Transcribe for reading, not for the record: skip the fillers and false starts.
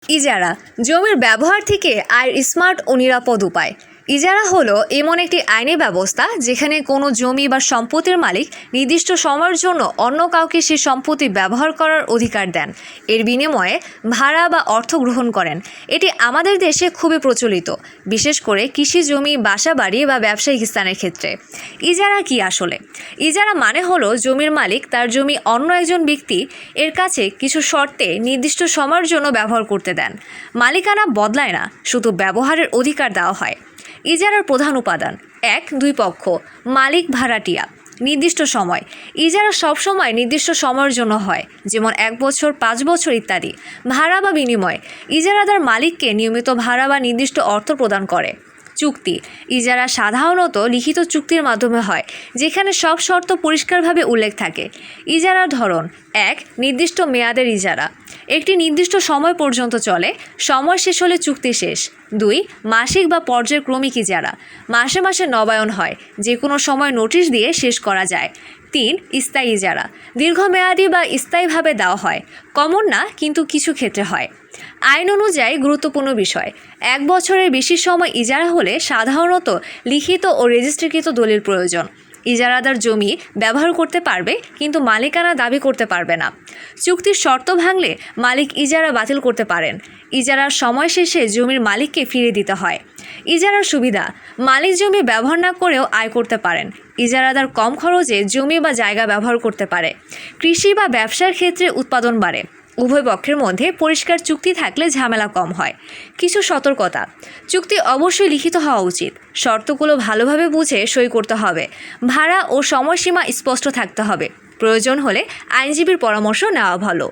ইজারা জমির ব্যবহার থেকে আয়ের স্মার্ট ও নিরাপদ উপায়। ইজারা হলো এমন একটি আইনি ব্যবস্থা যেখানে কোনো জমি বা সম্পত্তির মালিক নির্দিষ্ট সময়ের জন্য অন্য কাউকে সেই সম্পত্তি ব্যবহার করার অধিকার দেন। এর বিনিময়ে ভাড়া বা অর্থ গ্রহণ করেন। এটি আমাদের দেশে খুবই প্রচলিত, বিশেষ করে কৃষি জমি, বাসাবাড়ি বা ব্যবসায়িক স্থানের ক্ষেত্রে। ইজারা কি আসলে? ইজারা মানে হলো জমির মালিক তার জমি অন্য একজন ব্যক্তি এর কাছে কিছু শর্তে নির্দিষ্ট সময়ের জন্য ব্যবহার করতে দেন। মালিকানা বদলায় না, শুধু ব্যবহারের অধিকার দেওয়া হয়। ইজারার প্রধান উপাদান: ১. দুই পক্ষ। মালিক, ভাড়াটিয়া। নির্দিষ্ট সময়। ইজারা সবসময় নির্দিষ্ট সময়ের জন্য হয়, যেমন 1 বছর, 5 বছর ইত্যাদি। ভাড়া বা বিনিময়। ইজারাদার মালিককে নিয়মিত ভাড়া বা নির্দিষ্ট অর্থ প্রদান করে। চুক্তি। ইজারা সাধারণত লিখিত চুক্তির মাধ্যমে হয়, যেখানে সব শর্ত পরিষ্কারভাবে উল্লেখ থাকে। ইজারার ধরন: ১. নির্দিষ্ট মেয়াদের ইজারা। একটি নির্দিষ্ট সময় পর্যন্ত চলে, সময় শেষ হলে চুক্তি শেষ। ২. মাসিক বা পর্যায়ক্রমিক ইজারা। মাসে মাসে নবায়ন হয়, যে কোনো সময় নোটিশ দিয়ে শেষ করা যায়। ৩. স্থায়ী ইজারা। দীর্ঘমেয়াদী বা স্থায়ীভাবে দেওয়া হয়, কমন না কিন্তু কিছু ক্ষেত্রে হয়। আইন অনুযায়ী গুরুত্বপূর্ণ বিষয়: 1 বছরের বেশি সময় ইজারা হলে সাধারণত লিখিত ও রেজিস্ট্রিকৃত দলিল প্রয়োজন। ইজারাদার জমি ব্যবহার করতে পারবে, কিন্তু মালিকানা দাবি করতে পারবে না। চুক্তির শর্ত ভাঙলে মালিক ইজারা বাতিল করতে পারেন। ইজারার সময় শেষে জমির মালিককে ফিরিয়ে দিতে হয়। ইজারার সুবিধা: মালিক জমি ব্যবহার না করেও আয় করতে পারেন। ইজারাদার কম খরচে জমি বা জায়গা ব্যবহার করতে পারে। কৃষি বা ব্যবসার ক্ষেত্রে উৎপাদন বাড়ে। উভয় পক্ষের মধ্যে পরিষ্কার চুক্তি থাকলে ঝামেলা কম হয়। কিছু সতর্কতা: চুক্তি অবশ্যই লিখিত হওয়া উচিত। শর্তগুলো ভালোভাবে বুঝে সই করতে হবে। ভাড়া ও সময়সীমা স্পষ্ট থাকতে হবে। প্রয়োজন হলে আইনজীবীর পরামর্শ নেওয়া ভালো।